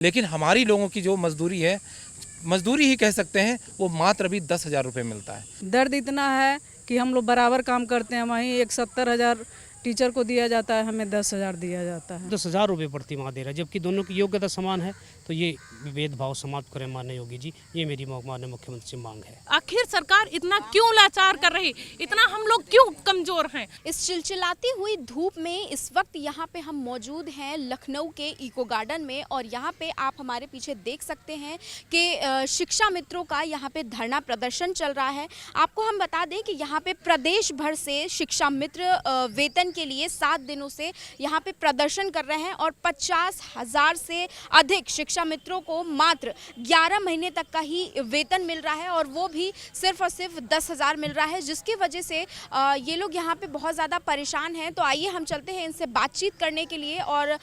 लेकिन हमारी लोगों की जो मजदूरी है, मजदूरी ही कह सकते हैं, वो मात्र अभी 10,000 रुपये मिलता है। दर्द इतना है कि हम लोग बराबर काम करते हैं, वहीं एक 70,000 टीचर को दिया जाता है, हमें 10,000 दिया जाता है। 10,000 रुपये प्रति माह दे रहा है, जबकि दोनों की योग्यता समान है। तो ये भेदभाव समाप्त करें माननीय योगी जी, ये मेरी माननीय मुख्यमंत्री से मांग है। आखिर सरकार इतना क्यों लाचार कर रही, इतना हम लोग क्यों कमजोर हैं? इस चिलचिलाती हुई धूप में इस वक्त यहाँ पे हम मौजूद हैं लखनऊ के इको गार्डन में, और यहाँ पे आप हमारे पीछे देख सकते हैं कि शिक्षा मित्रों का यहाँ पे धरना प्रदर्शन चल रहा है। आपको हम बता दें कि यहाँ पे प्रदेश भर से शिक्षा मित्र वेतन के लिए 7 दिनों से यहाँ पे प्रदर्शन कर रहे हैं, और 50,000 से अधिक शिक्षा मित्रों को मात्र 11 महीने तक का ही वेतन मिल रहा है, और वो भी सिर्फ और सिर्फ 10,000 मिल रहा है, जिसकी वजह से ये लोग यहाँ पे बहुत ज़्यादा परेशान हैं। तो आइए हम चलते हैं इनसे बातचीत करने के लिए और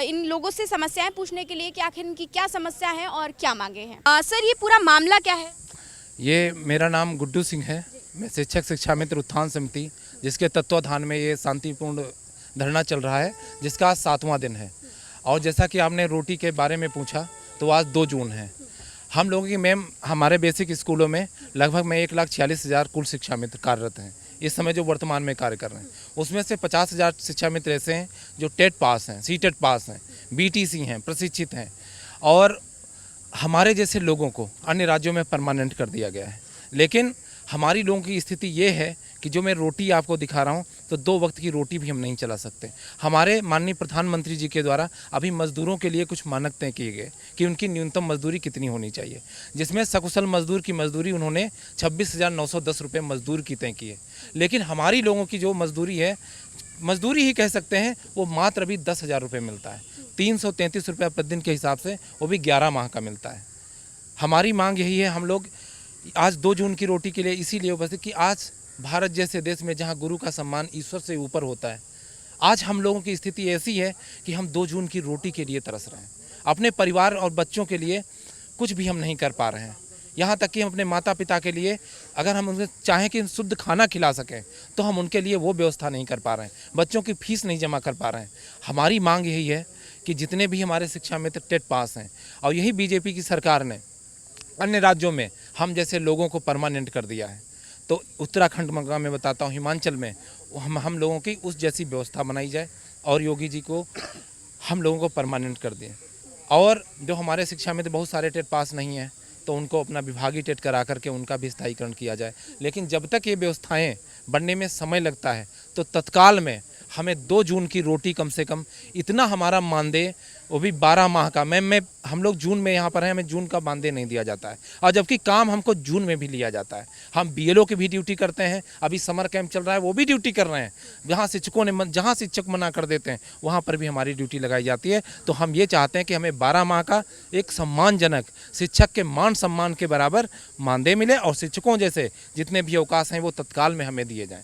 इन लोगों से समस्याएं पूछने के लिए कि आखिर इनकी क्या समस्या है और क्या मांगे हैं। सर, ये पूरा मामला क्या है? ये मेरा नाम गुड्डू सिंह है, मैं शिक्षक शिक्षा मित्र उत्थान समिति, जिसके तत्वाधान में ये शांतिपूर्ण धरना चल रहा है, जिसका आज 7वां दिन है। और जैसा कि आपने रोटी के बारे में पूछा, तो आज 2 जून है। हम लोगों की मैम, हमारे बेसिक स्कूलों में लगभग में 1,46,000 कुल शिक्षा मित्र कार्यरत हैं इस समय, जो वर्तमान में कार्य कर रहे हैं। उसमें से 50,000 शिक्षा मित्र ऐसे हैं जो टेट पास हैं, सीटेट पास हैं, बीटीसी हैं, प्रशिक्षित हैं, और हमारे जैसे लोगों को अन्य राज्यों में परमानेंट कर दिया गया है। लेकिन हमारी लोगों की स्थिति ये है कि जो मैं रोटी आपको दिखा रहा हूँ, तो 2 वक्त की रोटी भी हम नहीं चला सकते। हमारे माननीय प्रधानमंत्री जी के द्वारा अभी मजदूरों के लिए कुछ मानक तय किए गए कि उनकी न्यूनतम मजदूरी कितनी होनी चाहिए, जिसमें सकुशल मजदूर की मजदूरी उन्होंने 26,910 रुपये मजदूर की तय की है। लेकिन हमारी लोगों की जो मजदूरी है, मजदूरी ही कह सकते हैं, वो मात्र अभी 10,000 रुपये मिलता है। 333 रुपये प्रतिदिन के हिसाब से, वो भी 11 माह का मिलता है। हमारी मांग यही है, हम लोग आज 2 जून की रोटी के लिए इसीलिए उपस्थित कि आज भारत जैसे देश में जहां गुरु का सम्मान ईश्वर से ऊपर होता है, आज हम लोगों की स्थिति ऐसी है कि हम 2 जून की रोटी के लिए तरस रहे हैं। अपने परिवार और बच्चों के लिए कुछ भी हम नहीं कर पा रहे हैं। यहाँ तक कि हम अपने माता पिता के लिए, अगर हम उन्हें चाहें कि शुद्ध खाना खिला सकें, तो हम उनके लिए वो व्यवस्था नहीं कर पा रहे हैं। बच्चों की फीस नहीं जमा कर पा रहे हैं। हमारी मांग यही है कि जितने भी हमारे शिक्षा मित्र टेट पास हैं, और यही बीजेपी की सरकार ने अन्य राज्यों में हम जैसे लोगों को परमानेंट कर दिया है, तो उत्तराखंड में मैं बताता हूँ, हिमाचल में हम लोगों की उस जैसी व्यवस्था बनाई जाए, और योगी जी को हम लोगों को परमानेंट कर दें। और जो हमारे शिक्षा में तो बहुत सारे टेट पास नहीं हैं, तो उनको अपना विभागीय टेट करा करके उनका भी स्थायीकरण किया जाए। लेकिन जब तक ये व्यवस्थाएं बनने में समय लगता है, तो तत्काल में हमें 2 जून की रोटी कम से कम इतना हमारा मानदेय, वो भी 12 माह का। हम लोग जून में यहाँ पर हैं, हमें जून का मानदेय नहीं दिया जाता है, और जबकि काम हमको जून में भी लिया जाता है। हम बीएलओ की भी ड्यूटी करते हैं, अभी समर कैंप चल रहा है, वो भी ड्यूटी कर रहे हैं। जहाँ शिक्षक मना कर देते हैं, वहाँ पर भी हमारी ड्यूटी लगाई जाती है। तो हम ये चाहते हैं कि हमें 12 माह का एक सम्मानजनक, शिक्षक के मान सम्मान के बराबर मानदेय मिले, और शिक्षकों जैसे जितने भी अवकाश हैं वो तत्काल में हमें दिए जाएँ।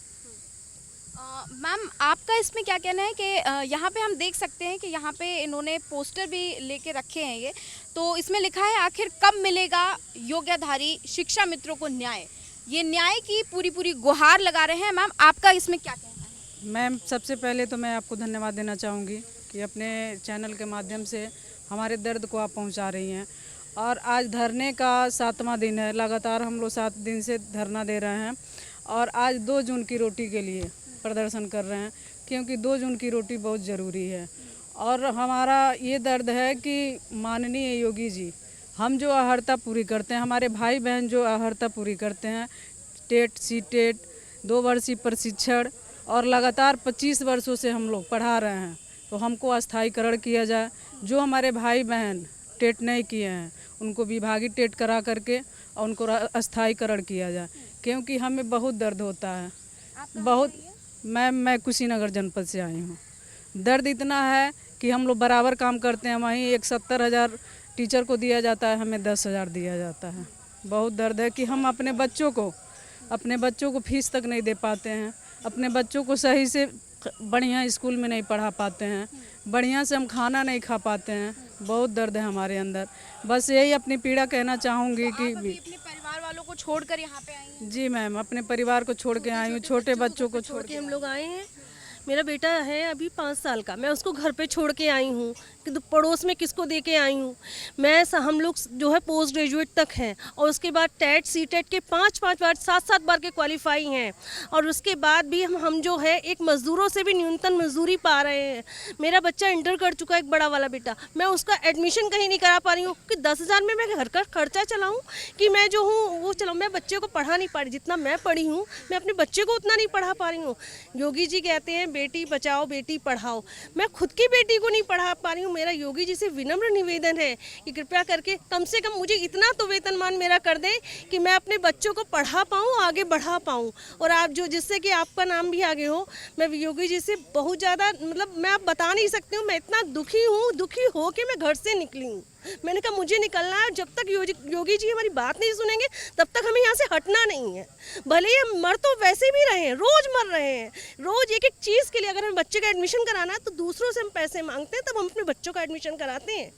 मैम, आपका इसमें क्या कहना है कि यहाँ पे हम देख सकते हैं कि यहाँ पे इन्होंने पोस्टर भी लेके रखे हैं, ये तो इसमें लिखा है, आखिर कब मिलेगा योग्यधारी शिक्षा मित्रों को न्याय। ये न्याय की पूरी गुहार लगा रहे हैं। मैम, आपका इसमें क्या कहना है? मैम, सबसे पहले तो मैं आपको धन्यवाद देना चाहूँगी कि अपने चैनल के माध्यम से हमारे दर्द को आप पहुँचा रही हैं। और आज धरने का 7वां दिन है, लगातार हम लोग 7 दिन से धरना दे रहे हैं, और आज 2 जून की रोटी के लिए प्रदर्शन कर रहे हैं, क्योंकि 2 जून की रोटी बहुत ज़रूरी है। और हमारा ये दर्द है कि माननीय योगी जी, हम जो अर्हता पूरी करते हैं, हमारे भाई बहन जो अर्हता पूरी करते हैं, टेट, सीटेट, 2 वर्षीय प्रशिक्षण, और लगातार 25 वर्षों से हम लोग पढ़ा रहे हैं, तो हमको अस्थायीकरण किया जाए। जो हमारे भाई बहन टेट नहीं किए हैं, उनको विभागीय टेट करा करके और उनको अस्थायीकरण किया जाए, क्योंकि हमें बहुत दर्द होता है। बहुत मैं कुशीनगर जनपद से आई हूँ। दर्द इतना है कि हम लोग बराबर काम करते हैं, वहीं एक 70,000 टीचर को दिया जाता है, हमें 10,000 दिया जाता है। बहुत दर्द है कि हम अपने बच्चों को फीस तक नहीं दे पाते हैं, अपने बच्चों को सही से बढ़िया स्कूल में नहीं पढ़ा पाते हैं, बढ़िया से हम खाना नहीं खा पाते हैं। बहुत दर्द है हमारे अंदर। बस यही अपनी पीड़ा कहना चाहूँगी कि अपने परिवार वालों को छोड़कर यहाँ पे आई हैं? जी मैम, अपने परिवार को छोड़ के आई हूँ, छोटे बच्चों को छोड़ के हम लोग आए हैं। मेरा बेटा है अभी 5 साल का, मैं उसको घर पे छोड़ के आई हूँ। कि पड़ोस में किसको दे के आई हूँ। मैं हम लोग जो है पोस्ट ग्रेजुएट तक हैं और उसके बाद टेट सी टेट के 5-5 बार 7-7 बार के क्वालिफाई हैं और उसके बाद भी हम जो है एक मज़दूरों से भी न्यूनतम मजदूरी पा रहे हैं। मेरा बच्चा इंटर कर चुका है, एक बड़ा वाला बेटा, मैं उसका एडमिशन कहीं नहीं करा पा रही हूँ कि 10,000 में मैं घर का खर्चा चलाऊँ कि मैं जो हूँ वो चलाऊँ। मैं बच्चे को पढ़ा नहीं पा रही, जितना मैं पढ़ी हूँ मैं अपने बच्चे को उतना नहीं पढ़ा पा रही हूँ। योगी जी कहते हैं बेटी बचाओ बेटी पढ़ाओ, मैं खुद की बेटी को नहीं पढ़ा पा रही हूँ। मेरा योगी जी से विनम्र निवेदन है कि कृपया करके कम से कम मुझे इतना तो वेतनमान मेरा कर दें कि मैं अपने बच्चों को पढ़ा पाऊँ, आगे बढ़ा पाऊँ। और आप जो जिससे कि आपका नाम भी आगे हो, मैं योगी जी से बहुत ज़्यादा मतलब मैं आप बता नहीं सकती हूँ, मैं इतना दुखी हूँ, दुखी हो के मैं घर से निकली हूँ। मैंने कहा मुझे निकलना है, जब तक योगी जी हमारी बात नहीं सुनेंगे तब तक हमें यहाँ से हटना नहीं है। भले ही हम मर तो वैसे भी रहे हैं, रोज़ मर रहे हैं, रोज़ एक एक चीज़ के लिए। अगर हमें बच्चे का एडमिशन कराना है तो दूसरों से हम पैसे मांगते हैं, तब हम अपने बच्चों का एडमिशन कराते हैं।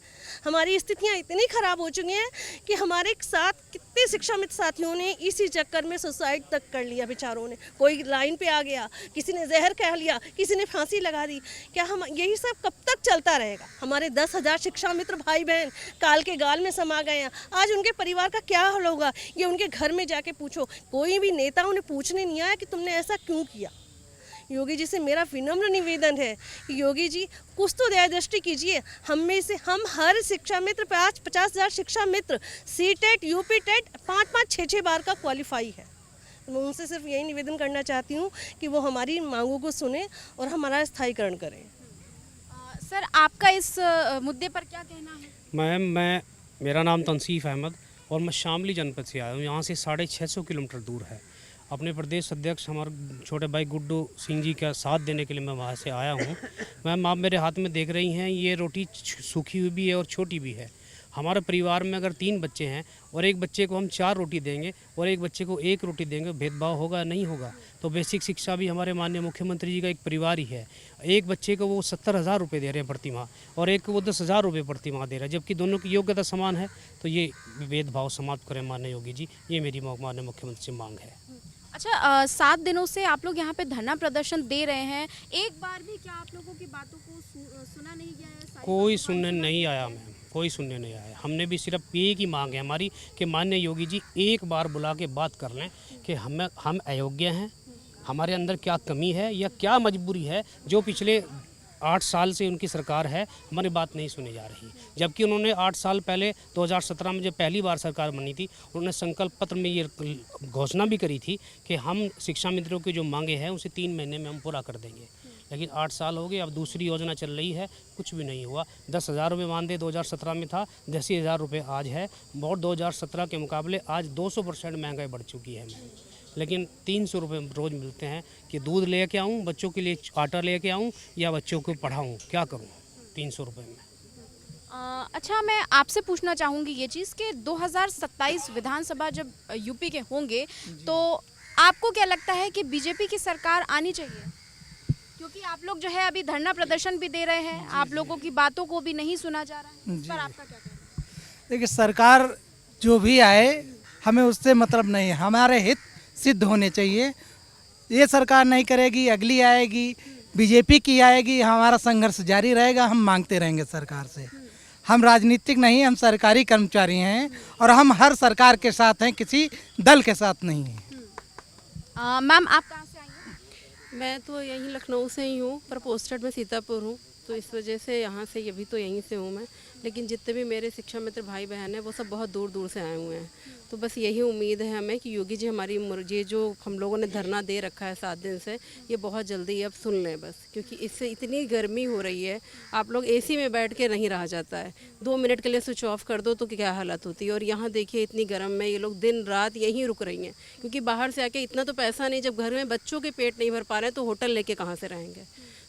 हमारी स्थितियाँ इतनी ख़राब हो चुकी हैं कि हमारे साथ कितने शिक्षा मित्र साथियों ने इसी चक्कर में सुसाइड तक कर लिया बेचारों ने। कोई लाइन पे आ गया, किसी ने जहर कह लिया, किसी ने फांसी लगा दी। क्या हम यही सब कब तक चलता रहेगा? हमारे 10,000 शिक्षा मित्र भाई बहन काल के गाल में समा गए हैं। आज उनके परिवार का क्या हाल होगा ये उनके घर में जाके पूछो। कोई भी नेता उन्हें पूछने नहीं आया कि तुमने ऐसा क्यों किया। योगी जी से मेरा विनम्र निवेदन है कि योगी जी कुछ तो दया दृष्टि कीजिए। हम में से हम हर शिक्षा मित्र 50,000 शिक्षा मित्र सी टेट यूपी टेट 5-5 6-6 बार का क्वालिफाई है। मैं उनसे सिर्फ यही निवेदन करना चाहती हूँ कि वो हमारी मांगों को सुने और हमारा स्थायीकरण करें। सर आपका इस मुद्दे पर क्या कहना है? मैम मेरा नाम तनसीफ अहमद और मैं शामली जनपद से आया हूँ। यहाँ से 650 किलोमीटर दूर है। अपने प्रदेश अध्यक्ष हमारे छोटे भाई गुड्डू सिंह जी का साथ देने के लिए मैं वहाँ से आया हूँ। मैम आप मेरे हाथ में देख रही हैं, ये रोटी सूखी हुई भी है और छोटी भी है। हमारे परिवार में अगर 3 बच्चे हैं और एक बच्चे को हम 4 रोटी देंगे और एक बच्चे को 1 रोटी देंगे, भेदभाव होगा? नहीं होगा। तो बेसिक शिक्षा भी हमारे माननीय मुख्यमंत्री जी का एक परिवार ही है। एक बच्चे को वो 70,000 रुपये दे रहे हैं प्रति माह और एक को वो 10,000 रुपये प्रति माह दे रहा है, जबकि दोनों की योग्यता समान है। तो ये भेदभाव समाप्त करें माननीय योगी जी, ये मेरी माननीय मुख्यमंत्री से मांग है। अच्छा 7 दिनों से आप लोग यहाँ पे धरना प्रदर्शन दे रहे हैं, एक बार भी क्या आप लोगों की बातों को सुना नहीं गया है? कोई सुनने नहीं आया मैम, कोई सुनने नहीं आया। हमने भी सिर्फ एक ही मांग है हमारी कि माननीय योगी जी एक बार बुला के बात कर लें कि हम अयोग्य हैं, हमारे अंदर क्या कमी है या क्या मजबूरी है जो पिछले 8 साल से उनकी सरकार है, हमारी बात नहीं सुनी जा रही। जबकि उन्होंने 8 साल पहले 2017 में जब पहली बार सरकार बनी थी, उन्होंने संकल्प पत्र में ये घोषणा भी करी थी कि हम शिक्षा मित्रों की जो मांगे हैं उसे 3 महीने में हम पूरा कर देंगे। लेकिन 8 साल हो गए, अब दूसरी योजना चल रही है, कुछ भी नहीं हुआ। 10,000 रुपये मानदेय 2017 में था, 10,000 रुपये आज है। और 2017 के मुकाबले आज 200% महंगाई बढ़ चुकी है मैम। लेकिन 300 रुपये रोज़ मिलते हैं कि दूध ले के आऊँ, बच्चों के लिए आटा ले के आऊँ या बच्चों को पढ़ाऊँ, क्या करूँ 300 रुपये में। अच्छा मैं आपसे पूछना चाहूँगी ये चीज़ कि 2027 विधानसभा जब यूपी के होंगे तो आपको क्या लगता है कि बीजेपी की सरकार आनी चाहिए? क्योंकि आप लोग जो है अभी धरना प्रदर्शन भी दे रहे हैं, आप लोगों की बातों को भी नहीं सुना जा रहा है, इस पर आपका क्या कहना है? देखिए सरकार जो भी आए हमें उससे मतलब नहीं है, हमारे हित सिद्ध होने चाहिए। ये सरकार नहीं करेगी, अगली आएगी, बीजेपी की आएगी, हमारा संघर्ष जारी रहेगा। हम मांगते रहेंगे सरकार से। हम राजनीतिक नहीं, हम सरकारी कर्मचारी हैं और हम हर सरकार के साथ हैं, किसी दल के साथ नहीं हैं। मैम आप कहाँ से आई हैं? मैं तो यहीं लखनऊ से ही हूँ, पर पोस्टेड में सीतापुर हूँ, तो इस वजह से यहाँ से अभी तो यहीं से हूँ मैं। लेकिन जितने भी मेरे शिक्षा मित्र भाई बहन हैं वो सब बहुत दूर दूर से आए हुए हैं। तो बस यही उम्मीद है हमें कि योगी जी हमारी ये जो हम लोगों ने धरना दे रखा है 7 दिन से, ये बहुत जल्दी अब सुन लें बस। क्योंकि इससे इतनी गर्मी हो रही है, आप लोग एसी में बैठ के नहीं रहा जाता है, 2 मिनट के लिए स्विच ऑफ कर दो तो क्या हालत होती है। और यहाँ देखिए इतनी गर्म में ये लोग दिन रात यहीं रुक रही हैं, क्योंकि बाहर से आके इतना तो पैसा नहीं, जब घर में बच्चों के पेट नहीं भर पा रहे हैं तो होटल लेके कहाँ से रहेंगे।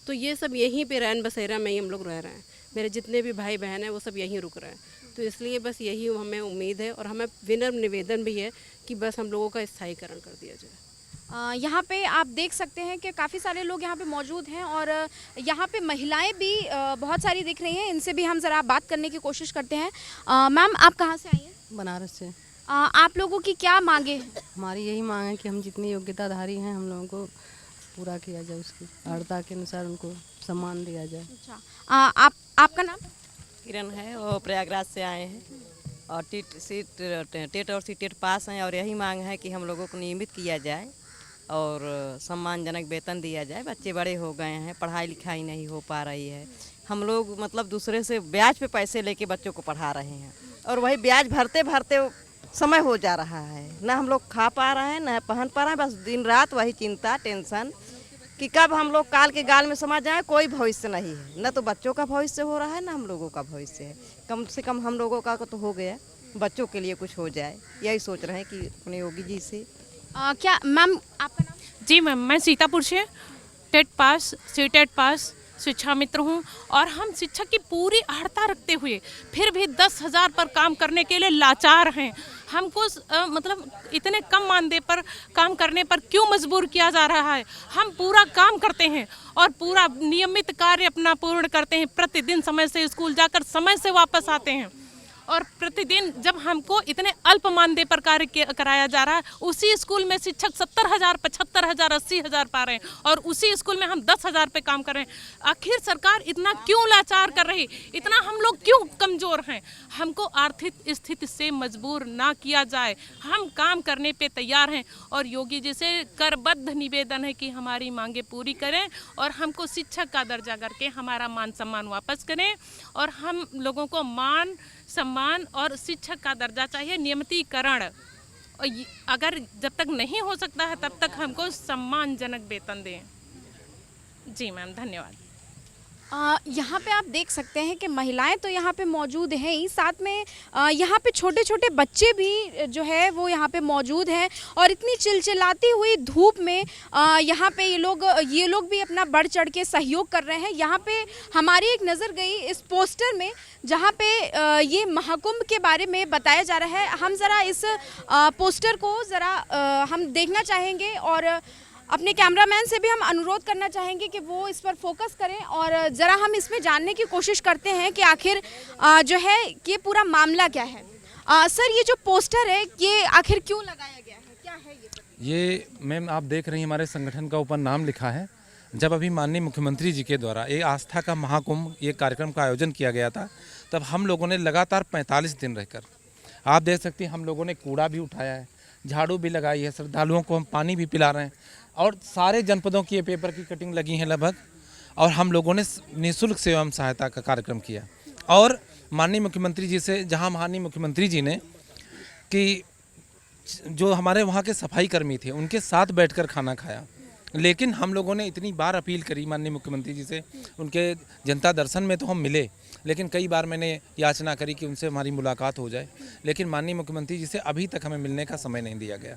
तो ये सब यहीं पे रैन बसेरा में ही हम लोग रह रहे हैं। मेरे जितने भी भाई बहन हैं वो सब यहीं रुक रहे हैं। तो इसलिए बस यही हमें उम्मीद है और हमें विनम्र निवेदन भी है कि बस हम लोगों का स्थायीकरण कर दिया जाए। यहाँ पे आप देख सकते हैं कि काफ़ी सारे लोग यहाँ पे मौजूद हैं और यहाँ पे महिलाएं भी बहुत सारी दिख रही हैं। इनसे भी हम ज़रा बात करने की कोशिश करते हैं। मैम आप कहाँ से आई हैं? बनारस से। आप लोगों की क्या मांगे? हमारी यही मांग है कि हम जितनी योग्यताधारी हैं हम लोगों को पूरा किया जाए, उसकी अर्हता के अनुसार उनको सम्मान दिया जाए। अच्छा आपका नाम? किरण है और प्रयागराज से आए हैं और टेट और सीटेट पास हैं और यही मांग है कि हम लोगों को नियमित किया जाए और सम्मानजनक वेतन दिया जाए। बच्चे बड़े हो गए हैं, पढ़ाई लिखाई नहीं हो पा रही है। हम लोग मतलब दूसरे से ब्याज पे पैसे लेके बच्चों को पढ़ा रहे हैं और वही ब्याज भरते भरते समय हो जा रहा है। ना हम लोग खा पा रहे हैं, ना पहन पा रहे हैं, बस दिन रात वही चिंता टेंशन कि कब हम लोग काल के गाल में समा जाए। कोई भविष्य नहीं है, न तो बच्चों का भविष्य हो रहा है, ना हम लोगों का भविष्य है। कम से कम हम लोगों का तो हो गया, बच्चों के लिए कुछ हो जाए, यही सोच रहे हैं कि अपने योगी जी से। क्या मैम आपका नाम? जी मैम, मैं सीतापुर से टेट पास सीटेट पास शिक्षा मित्र हूँ और हम शिक्षक की पूरी अर्हता रखते हुए फिर भी 10,000 पर काम करने के लिए लाचार हैं। हमको मतलब इतने कम मानदेय पर काम करने पर क्यों मजबूर किया जा रहा है? हम पूरा काम करते हैं और पूरा नियमित कार्य अपना पूर्ण करते हैं। प्रतिदिन समय से स्कूल जाकर समय से वापस आते हैं और प्रतिदिन जब हमको इतने अल्प मानदेय पर कार्य कराया जा रहा है, उसी स्कूल में शिक्षक 70,000, 75,000, 80,000 पा रहे हैं और उसी स्कूल में हम 10,000 पे काम कर रहे हैं। आखिर सरकार इतना क्यों लाचार कर रही? इतना हम लोग क्यों कमज़ोर हैं? हमको आर्थिक स्थिति से मजबूर ना किया जाए, हम काम करने पे तैयार हैं और योगी जी से करबद्ध निवेदन है कि हमारी मांगे पूरी करें और हमको शिक्षक का दर्जा करके हमारा मान सम्मान वापस करें और हम लोगों को मान सम्मान और शिक्षक का दर्जा चाहिए, नियमितीकरण। और अगर जब तक नहीं हो सकता है तब तक हमको सम्मानजनक वेतन दें। जी मैम, धन्यवाद। यहाँ पे आप देख सकते हैं कि महिलाएं तो यहाँ पे मौजूद हैं ही, साथ में यहाँ पे छोटे छोटे बच्चे भी जो है वो यहाँ पे मौजूद हैं और इतनी चिलचिलाती हुई धूप में यहाँ पे ये लोग भी अपना बढ़ चढ़ के सहयोग कर रहे हैं। यहाँ पे हमारी एक नज़र गई इस पोस्टर में जहाँ पे ये महाकुंभ के बारे में बताया जा रहा है। हम ज़रा इस पोस्टर को ज़रा हम देखना चाहेंगे और अपने कैमरामैन से भी हम अनुरोध करना चाहेंगे कि वो इस पर फोकस करें और ज़रा हम इसमें जानने की कोशिश करते हैं कि आखिर जो है ये पूरा मामला क्या है। सर, ये जो पोस्टर है ये आखिर क्यों लगाया गया है, क्या है ये? मैम, आप देख रही हैं हमारे संगठन का ऊपर नाम लिखा है। जब अभी माननीय मुख्यमंत्री जी के द्वारा ये आस्था का महाकुंभ ये कार्यक्रम का आयोजन किया गया था, तब हम लोगों ने लगातार 45 दिन रहकर, आप देख सकते हैं, हम लोगों ने कूड़ा भी उठाया है, झाड़ू भी लगाई है, श्रद्धालुओं को हम पानी भी पिला रहे हैं और सारे जनपदों की ये पेपर की कटिंग लगी है लगभग। और हम लोगों ने निःशुल्क सेवा सहायता का कार्यक्रम किया और माननीय मुख्यमंत्री जी से, जहां माननीय मुख्यमंत्री जी ने कि जो हमारे वहां के सफाई कर्मी थे उनके साथ बैठकर खाना खाया, लेकिन हम लोगों ने इतनी बार अपील करी माननीय मुख्यमंत्री जी से, उनके जनता दर्शन में तो हम मिले, लेकिन कई बार मैंने याचना करी कि उनसे हमारी मुलाकात हो जाए, लेकिन माननीय मुख्यमंत्री जी से अभी तक हमें मिलने का समय नहीं दिया गया।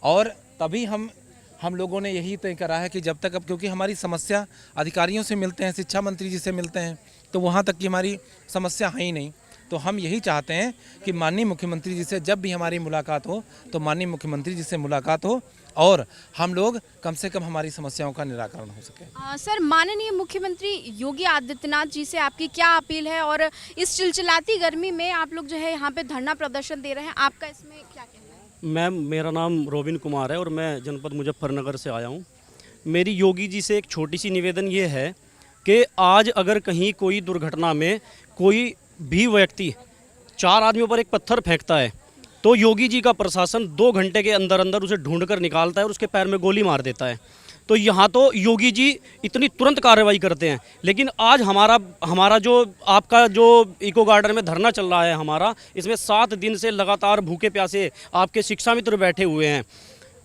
और तभी हम लोगों ने यही तय करा है कि जब तक, अब क्योंकि हमारी समस्या अधिकारियों से मिलते हैं, शिक्षा मंत्री जी से मिलते हैं, तो वहाँ तक की हमारी समस्या है ही नहीं, तो हम यही चाहते हैं कि माननीय मुख्यमंत्री जी से जब भी हमारी मुलाकात हो तो माननीय मुख्यमंत्री जी से मुलाकात हो और हम लोग कम से कम हमारी समस्याओं का निराकरण हो सके। सर, माननीय मुख्यमंत्री योगी आदित्यनाथ जी से आपकी क्या अपील है और इस चिलचिलाती गर्मी में आप लोग जो है यहाँ पे धरना प्रदर्शन दे रहे हैं, आपका इसमें क्या कहना है? मैम, मेरा नाम रोबिन कुमार है और मैं जनपद मुजफ्फरनगर से आया हूँ। मेरी योगी जी से एक छोटी सी निवेदन ये है कि आज अगर कहीं कोई दुर्घटना में कोई भी व्यक्ति 4 आदमियों पर एक पत्थर फेंकता है तो योगी जी का प्रशासन 2 घंटे के अंदर अंदर उसे ढूंढकर निकालता है और उसके पैर में गोली मार देता है। तो यहाँ तो योगी जी इतनी तुरंत कार्रवाई करते हैं, लेकिन आज हमारा जो आपका जो इको गार्डन में धरना चल रहा है हमारा, इसमें 7 दिन से लगातार भूखे प्यासे आपके शिक्षा मित्र बैठे हुए हैं।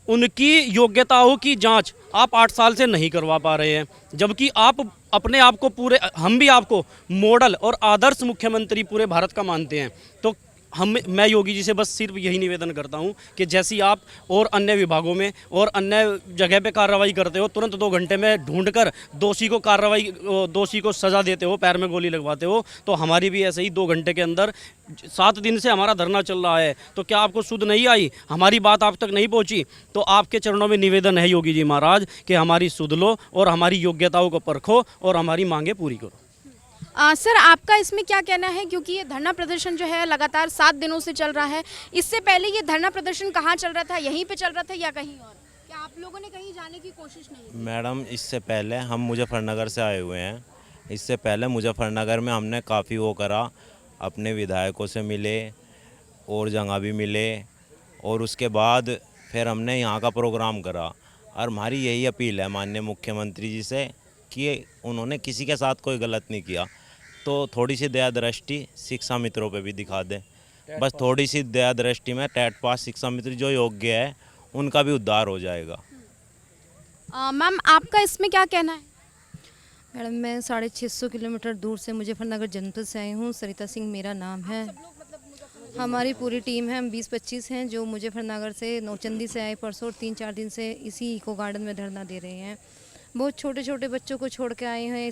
उनकी योग्यताओं की जांच आप 8 साल से नहीं करवा पा रहे हैं, जबकि आप अपने आप को हम भी आपको मॉडल और आदर्श मुख्यमंत्री पूरे भारत का मानते हैं। तो मैं योगी जी से बस सिर्फ यही निवेदन करता हूं कि जैसी आप और अन्य विभागों में और अन्य जगह पे कार्रवाई करते हो, तुरंत 2 घंटे में ढूंढकर दोषी को सज़ा देते हो, पैर में गोली लगवाते हो, तो हमारी भी ऐसे ही 2 घंटे के अंदर 7 दिन से हमारा धरना चल रहा है। तो क्या आपको सुध नहीं आई, हमारी बात आप तक नहीं पहुँची? तो आपके चरणों में निवेदन है योगी जी महाराज कि हमारी सुध लो और हमारी योग्यताओं को परखो और हमारी मांगें पूरी करो। सर, आपका इसमें क्या कहना है, क्योंकि ये धरना प्रदर्शन जो है लगातार 7 दिनों से चल रहा है, इससे पहले ये धरना प्रदर्शन कहाँ चल रहा था, यहीं पे चल रहा था या कहीं और? क्या आप लोगों ने कहीं जाने की कोशिश नहीं की? मैडम, इससे पहले हम मुजफ्फरनगर से आए हुए हैं इससे पहले मुजफ्फरनगर में हमने काफ़ी वो करा, अपने विधायकों से मिले और जगह भी मिले, और उसके बाद फिर हमने यहाँ का प्रोग्राम करा। और हमारी यही अपील है माननीय मुख्यमंत्री जी से कि उन्होंने किसी के साथ कोई गलत नहीं किया, तो थोड़ी सी दया दृष्टि शिक्षा मित्रों पे भी दिखा दें। बस थोड़ी सी दया दृष्टि में टेट पास शिक्षा मित्र जो योग्य है उनका भी उद्धार हो जाएगा। मैम आपका इसमें क्या कहना है? मैडम मैं 650 किलोमीटर दूर से मुजफ्फरनगर जनपद से आई हूँ। सरिता सिंह मेरा नाम है। हमारी पूरी टीम है, हम 20-25 हैं जो मुजफ्फरनगर से नौचंदी से आए परसों, और 3-4 दिन से इसी इको गार्डन में धरना दे रहे हैं। बहुत छोटे छोटे बच्चों को छोड़ के आए हैं।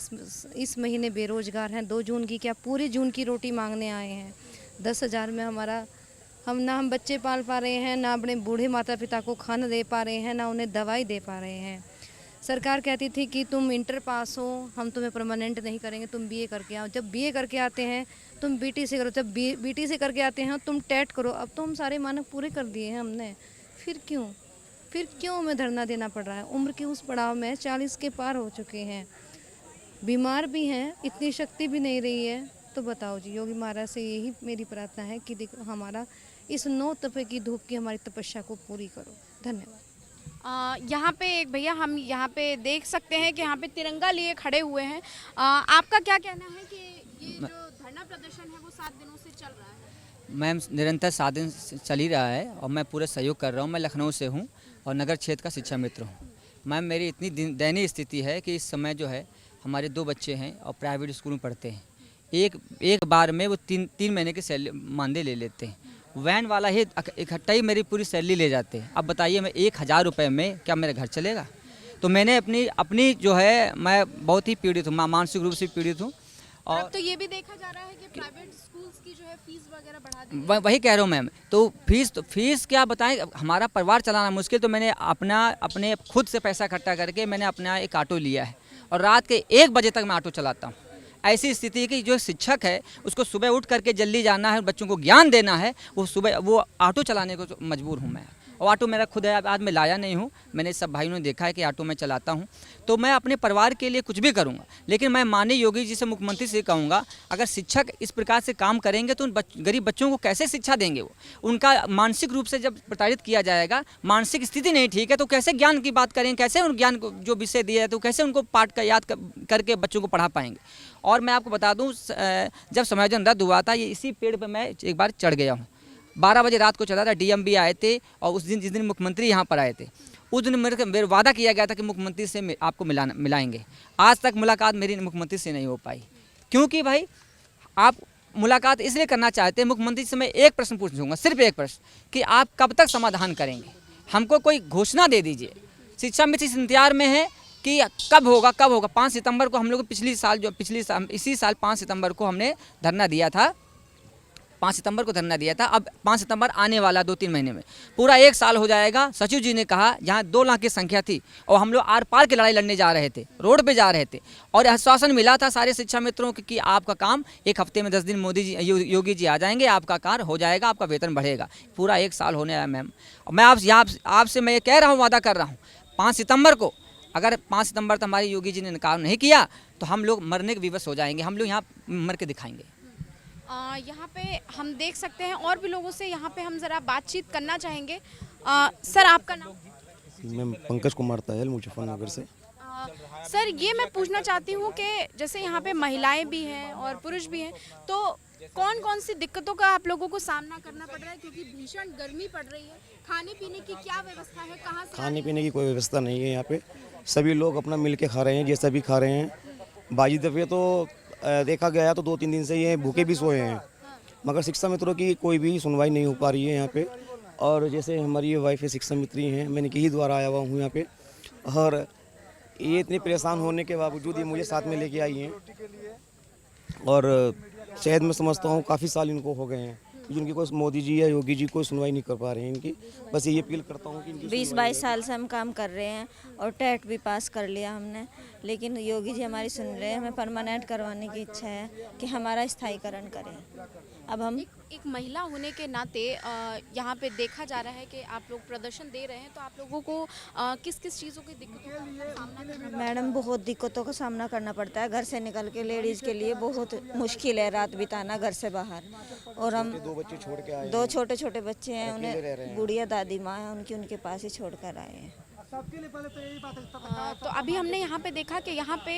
इस महीने बेरोजगार हैं। 2 जून की क्या पूरे जून की रोटी मांगने आए हैं। 10,000 में हम बच्चे पाल पा रहे हैं, ना अपने बूढ़े माता पिता को खाना दे पा रहे हैं, ना उन्हें दवाई दे पा रहे हैं। सरकार कहती थी कि तुम इंटर पास हो, हम तुम्हें परमानेंट नहीं करेंगे, तुम बीए करके आओ। जब बीए करके आते हैं तुम बीटीसी करो, जब बीटीसी करके आते हैं तुम टेट करो। अब तो हम सारे मानक पूरे कर दिए हैं हमने, फिर क्यों हमें धरना देना पड़ रहा है? उम्र के उस पड़ाव में 40 के पार हो चुके हैं, बीमार भी हैं, इतनी शक्ति भी नहीं रही है। तो बताओ जी, योगी महाराज से यही मेरी प्रार्थना है कि देखो हमारा इस 9 तपे की धूप की हमारी तपस्या को पूरी करो। धन्यवाद। यहाँ पे एक भैया हम यहाँ पे देख सकते हैं कि यहाँ पे तिरंगा लिए खड़े हुए हैं। आपका क्या कहना है कि ये जो धरना प्रदर्शन है वो 7 दिनों से चल रहा है? मैम निरंतर 7 दिन से चल ही रहा है और मैं पूरा सहयोग कर रहा हूँ। मैं लखनऊ से हूँ और नगर क्षेत्र का शिक्षा मित्र हूँ। मैम मेरी इतनी दयनीय स्थिति है कि इस समय जो है हमारे 2 बच्चे हैं और प्राइवेट स्कूल में पढ़ते हैं। एक बार में वो 3 महीने की सैलरी मानदेय ले लेते हैं। वैन वाला ही इकट्ठा ही मेरी पूरी सैलरी ले जाते हैं। अब बताइए मैं 1,000 रुपये में क्या मेरा घर चलेगा? तो मैंने अपनी जो है मैं बहुत ही पीड़ित हूँ, मानसिक रूप से पीड़ित हूँ। और तो ये भी देखा जा रहा है कि प्राइवेट स्कूल्स की जो है फीस वगैरह बढ़ा दी। वही कह रहा हूँ मैम। तो फीस क्या बताएं, हमारा परिवार चलाना मुश्किल। तो मैंने अपने खुद से पैसा इकट्ठा करके मैंने अपना एक ऑटो लिया है और रात के 1 बजे तक मैं ऑटो चलाता हूँ। ऐसी स्थिति है कि जो शिक्षक है उसको सुबह उठ करके जल्दी जाना है, बच्चों को ज्ञान देना है, वो ऑटो चलाने को मजबूर हूँ मैं। और ऑटो मेरा खुद है, आज मैं लाया नहीं हूँ। मैंने सब भाइयों ने देखा है कि ऑटो में चलाता हूँ। तो मैं अपने परिवार के लिए कुछ भी करूँगा, लेकिन मैं माननीय योगी जी से, मुख्यमंत्री से कहूँगा, अगर शिक्षक इस प्रकार से काम करेंगे तो गरीब बच्चों को कैसे शिक्षा देंगे? वो उनका मानसिक रूप से जब प्रताड़ित किया जाएगा, मानसिक स्थिति नहीं ठीक है, तो कैसे ज्ञान की बात करेंगे? कैसे उन ज्ञान को जो विषय दिया है तो कैसे उनको पाठ का याद करके बच्चों को पढ़ा पाएंगे? और मैं आपको बता दूं, जब समायोजन रद्द हुआ था, ये इसी पेड़ पे मैं एक बार चढ़ गया हूँ। 12 बजे रात को चढ़ा था। डीएम भी आए थे और उस दिन जिस दिन मुख्यमंत्री यहाँ पर आए थे उस दिन मेरे वादा किया गया था कि मुख्यमंत्री से आपको मिलाएंगे। आज तक मुलाकात मेरी मुख्यमंत्री से नहीं हो पाई। क्योंकि भाई आप मुलाकात इसलिए करना चाहते हैं, मुख्यमंत्री से मैं एक प्रश्न पूछूंगा, सिर्फ एक प्रश्न, कि आप कब तक समाधान करेंगे? हमको कोई घोषणा दे दीजिए। शिक्षा मित्र इस इंतजार में है कि कब होगा। 5 सितंबर को हम लोग इसी साल 5 सितंबर को हमने धरना दिया था। 5 सितंबर को धरना दिया था। अब 5 सितंबर आने वाला 2-3 महीने में पूरा 1 साल हो जाएगा। सचिव जी ने कहा यहाँ 2 लाख की संख्या थी और हम लोग आर पार की लड़ाई लड़ने जा रहे थे, रोड पे जा रहे थे, और आश्वासन मिला था सारे शिक्षा मित्रों को कि आपका काम 1 हफ्ते में 10 दिन योगी जी आ जाएंगे, आपका कार्य हो जाएगा, आपका वेतन बढ़ेगा। पूरा 1 साल होने आया मैम। मैं आपसे मैं ये कह रहा हूँ, वादा कर रहा हूँ, 5 सितंबर को अगर 5 सितंबर तक हमारे योगी जी ने काम नहीं किया तो हम लोग मरने के विवश हो जाएंगे। हम लोग यहाँ मर के दिखाएंगे। यहाँ पे हम देख सकते हैं और भी लोगों से यहाँ पे हम ज़रा बातचीत करना चाहेंगे। सर आपका नाम? मैं पंकज कुमार तायल, मुजफ्फरनगर से। सर ये मैं पूछना चाहती हूँ कि जैसे यहाँ पे महिलाएं भी हैं और पुरुष भी हैं, तो कौन कौन सी दिक्कतों का आप लोगों को सामना करना पड़ रहा है? क्योंकि भीषण गर्मी पड़ रही है। खाने पीने की क्या व्यवस्था है? कहाँ से? खाने पीने की कोई व्यवस्था नहीं है यहाँ पे। सभी लोग अपना मिल के खा रहे हैं, जैसा भी खा रहे हैं। बाजी दफ़े तो देखा गया तो 2-3 दिन से ये भूखे भी सोए हैं, मगर शिक्षा मित्रों की कोई भी सुनवाई नहीं हो पा रही है यहाँ पे। और जैसे हमारी ये वाइफ है शिक्षा मित्री हैं, मैं इनके ही द्वारा आया हुआ हूँ यहाँ पे, और ये इतने परेशान होने के बावजूद ये मुझे साथ में लेके आई हैं। और शायद मैं समझता हूँ काफ़ी साल इनको हो गए हैं, जिनकी कोई मोदी जी या योगी जी कोई सुनवाई नहीं कर पा रहे हैं इनकी। बस ये अपील करता हूँ कि 20-22 साल से हम काम कर रहे हैं और टेट भी पास कर लिया हमने, लेकिन योगी जी हमारी सुन रहे हैं। हमें परमानेंट करवाने की इच्छा है कि हमारा स्थायीकरण करें। अब हम एक महिला होने के नाते यहाँ पे देखा जा रहा है कि आप लोग प्रदर्शन दे रहे हैं, तो आप लोगों को किस किस चीज़ों की दिक्कतों का सामना करना मैडम बहुत दिक्कतों का सामना करना पड़ता है। घर से निकल के लेडीज़ के लिए बहुत मुश्किल है रात बिताना घर से बाहर। और हम 2 बच्चे छोड़ के आए 2 छोटे छोटे बच्चे हैं, उन्हें गुड़िया दादी माँ है उनके पास ही छोड़ कर आए हैं। तो अभी हमने यहाँ पे देखा कि यहाँ पे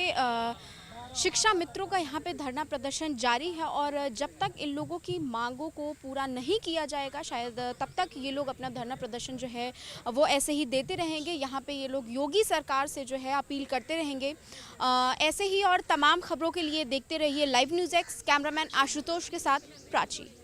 शिक्षा मित्रों का यहाँ पे धरना प्रदर्शन जारी है, और जब तक इन लोगों की मांगों को पूरा नहीं किया जाएगा शायद तब तक ये लोग अपना धरना प्रदर्शन जो है वो ऐसे ही देते रहेंगे। यहाँ पे ये लोग योगी सरकार से जो है अपील करते रहेंगे। ऐसे ही और तमाम खबरों के लिए देखते रहिए live news x. Cameraman Ashutosh के साथ प्राची।